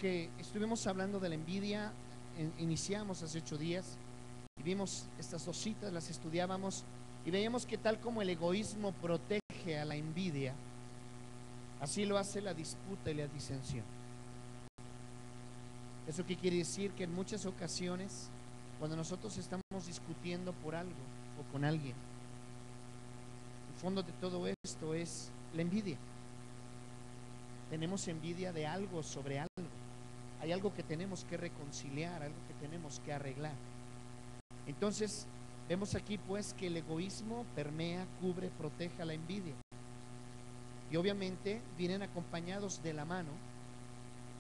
que estuvimos hablando de la envidia, iniciamos hace 8 días y vimos estas dos citas, las estudiábamos y veíamos que tal como el egoísmo protege a la envidia, así lo hace la disputa y la disensión. ¿Eso qué quiere decir? Que en muchas ocasiones, cuando nosotros estamos discutiendo por algo o con alguien, el fondo de todo esto es la envidia. Tenemos envidia de algo sobre algo. Hay algo que tenemos que reconciliar, algo que tenemos que arreglar. Entonces, vemos aquí pues que el egoísmo permea, cubre, protege a la envidia. Y obviamente vienen acompañados de la mano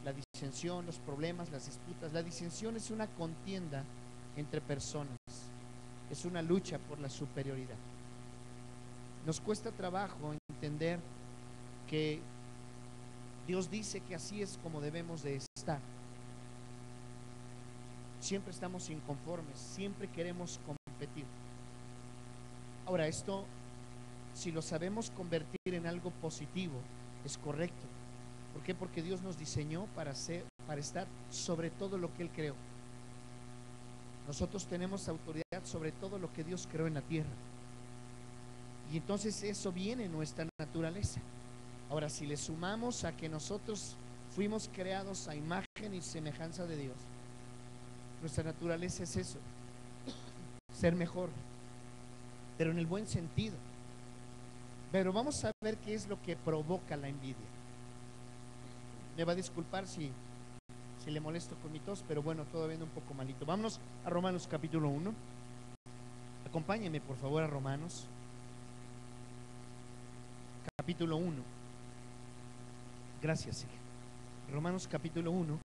la disensión, los problemas, las disputas. La disensión es una contienda entre personas, es una lucha por la superioridad. Nos cuesta trabajo entender que Dios dice que así es como debemos de estar. Siempre estamos inconformes, siempre queremos competir. Ahora, esto, si lo sabemos convertir en algo positivo, es correcto. ¿Por qué? Porque Dios nos diseñó para estar sobre todo lo que Él creó. Nosotros tenemos autoridad sobre todo lo que Dios creó en la tierra. Y entonces eso viene en nuestra naturaleza. Ahora, si le sumamos a que nosotros fuimos creados a imagen y semejanza de Dios, nuestra naturaleza es eso, ser mejor, pero en el buen sentido. Pero vamos a ver qué es lo que provoca la envidia. Me va a disculpar si le molesto con mi tos, pero bueno, todavía ando un poco malito. Vámonos a Romanos capítulo 1. Acompáñenme por favor a Romanos capítulo 1. Gracias, hija. Romanos capítulo 1.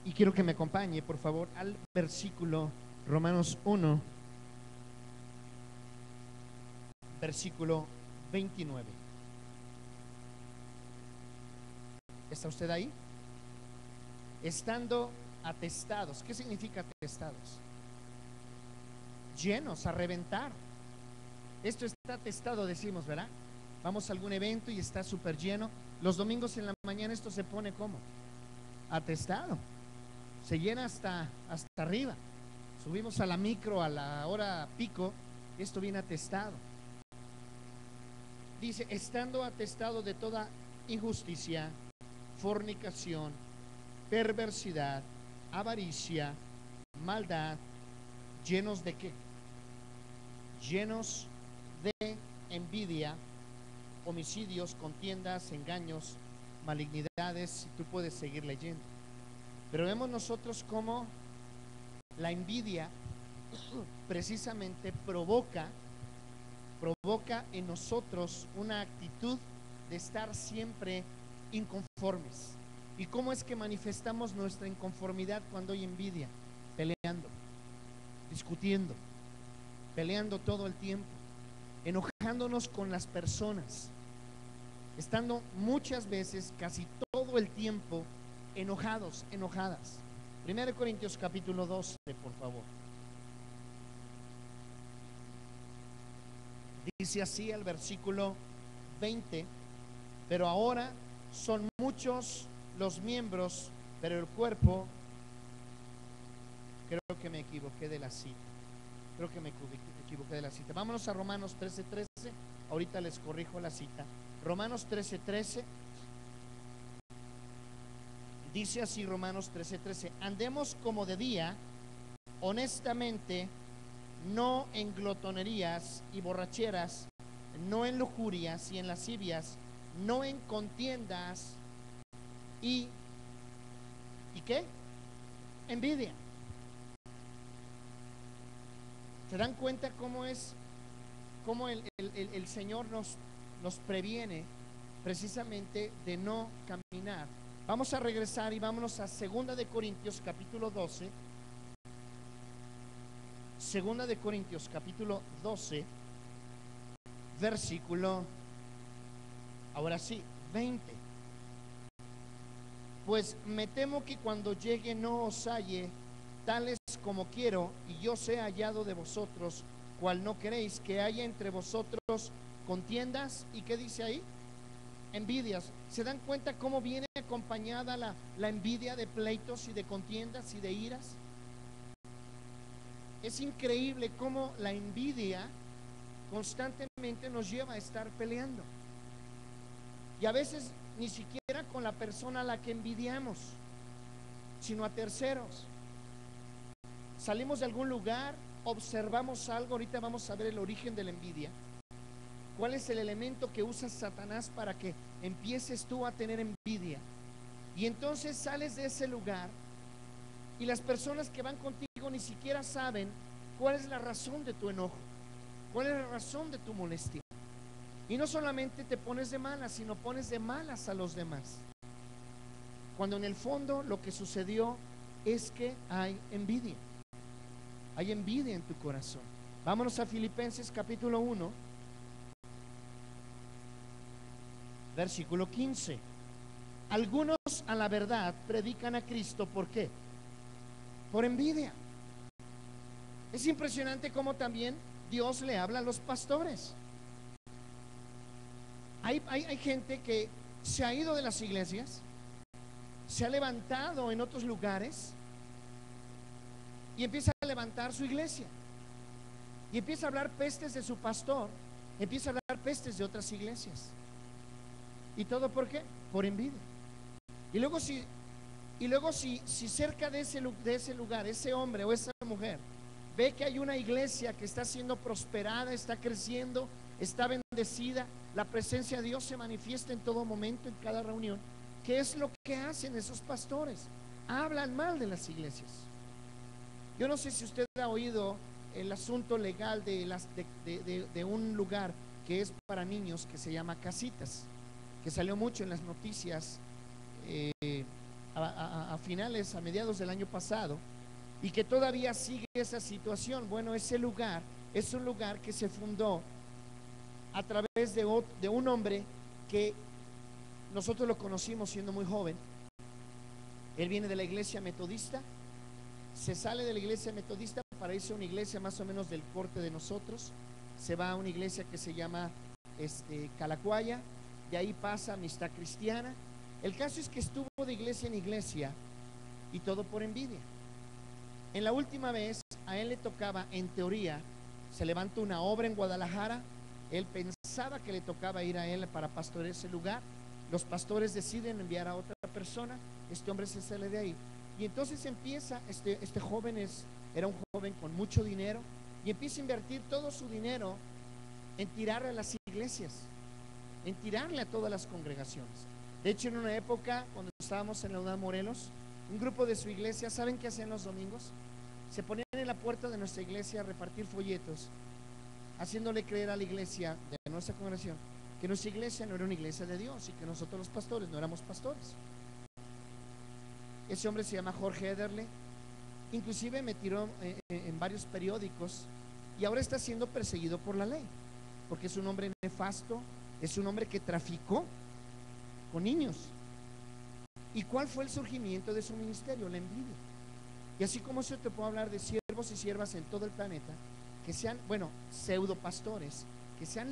Y quiero que me acompañe por favor al versículo Romanos 1, versículo 29. ¿Está usted ahí? Estando atestados. ¿Qué significa atestados? Llenos, a reventar. Esto está atestado, decimos, ¿verdad? Vamos a algún evento y está súper lleno. Los domingos en la mañana esto se pone ¿cómo? Atestado. Se llena hasta arriba. Subimos a la micro a la hora pico, esto viene atestado. Dice, estando atestado de toda injusticia, fornicación, perversidad, avaricia, maldad, llenos de ¿qué? Llenos de envidia, homicidios, contiendas, engaños, malignidades. Tú puedes seguir leyendo. Pero vemos nosotros cómo la envidia precisamente provoca en nosotros una actitud de estar siempre inconformes. ¿Y cómo es que manifestamos nuestra inconformidad cuando hay envidia? Peleando, discutiendo, peleando todo el tiempo, enojándonos con las personas, estando muchas veces, casi todo el tiempo, enojados, enojadas. 1 Corintios capítulo 12, por favor. Dice así el versículo 20: pero ahora son muchos los miembros, pero el cuerpo, creo que me equivoqué de la cita. Creo que me equivoqué de la cita. Vámonos a Romanos 13:13. Ahorita les corrijo la cita. Romanos 13:13. Dice así Romanos 13:13: andemos como de día, honestamente, no en glotonerías y borracheras, no en lujurias y en lascivias, no en contiendas y ¿qué? Envidia. ¿Se dan cuenta cómo es? Cómo el Señor nos previene precisamente de no caminar. Vamos a regresar y vámonos a 2 de Corintios capítulo 12. 2 de Corintios capítulo 12, versículo, ahora sí, 20. Pues me temo que cuando llegue no os halle tales como quiero, y yo sea hallado de vosotros, cual no queréis, que haya entre vosotros contiendas. ¿Y qué dice ahí? envidias. ¿Se dan cuenta cómo viene acompañada la envidia de pleitos y de contiendas y de iras? Es increíble cómo la envidia constantemente nos lleva a estar peleando. Y a veces ni siquiera con la persona a la que envidiamos, sino a terceros. Salimos de algún lugar, observamos algo. Ahorita vamos a ver el origen de la envidia. ¿Cuál es el elemento que usa Satanás para que empieces tú a tener envidia? Y entonces sales de ese lugar y las personas que van contigo ni siquiera saben cuál es la razón de tu enojo, cuál es la razón de tu molestia. Y no solamente te pones de malas, sino pones de malas a los demás, cuando en el fondo lo que sucedió es que hay envidia. Hay envidia en tu corazón. Vámonos a Filipenses capítulo 1, versículo 15. Algunos a la verdad predican a Cristo, ¿por qué? Por envidia. Es impresionante cómo también Dios le habla a los pastores. Hay gente que se ha ido de las iglesias, se ha levantado en otros lugares y empieza a levantar su iglesia y empieza a hablar pestes de su pastor, empieza a hablar pestes de otras iglesias. ¿Y todo por qué? Por envidia. Y luego si cerca de ese lugar, ese hombre o esa mujer ve que hay una iglesia que está siendo prosperada, está creciendo, está bendecida, la presencia de Dios se manifiesta en todo momento, en cada reunión, ¿qué es lo que hacen esos pastores? Hablan mal de las iglesias. Yo no sé si usted ha oído el asunto legal de un lugar que es para niños que se llama Casitas, que salió mucho en las noticias a finales, a mediados del año pasado, y que todavía sigue esa situación. Bueno, ese lugar es un lugar que se fundó a través de un hombre que nosotros lo conocimos siendo muy joven. Él viene de la iglesia metodista, se sale de la iglesia metodista para irse a una iglesia más o menos del corte de nosotros, se va a una iglesia que se llama Calacuaya, de ahí pasa a Amistad Cristiana. El caso es que estuvo de iglesia en iglesia y todo por envidia. En la última vez a él le tocaba, en teoría, se levantó una obra en Guadalajara. Él pensaba que le tocaba ir a él para pastorear ese lugar. Los pastores deciden enviar a otra persona. Este hombre se sale de ahí. Y entonces empieza, este joven era un joven con mucho dinero, y empieza a invertir todo su dinero en tirarle a las iglesias, en tirarle a todas las congregaciones. De hecho, en una época, cuando estábamos en la UNAM Morelos, un grupo de su iglesia, ¿saben qué hacían los domingos? Se ponían en la puerta de nuestra iglesia a repartir folletos, haciéndole creer a la iglesia de nuestra congregación que nuestra iglesia no era una iglesia de Dios y que nosotros los pastores no éramos pastores. Ese hombre se llama Jorge Ederle. Inclusive me tiró en varios periódicos y ahora está siendo perseguido por la ley, porque es un hombre nefasto, es un hombre que traficó con niños. ¿Y cuál fue el surgimiento de su ministerio? La envidia. Y así como yo te puedo hablar de siervos y siervas en todo el planeta que sean, bueno, pseudo pastores, que se han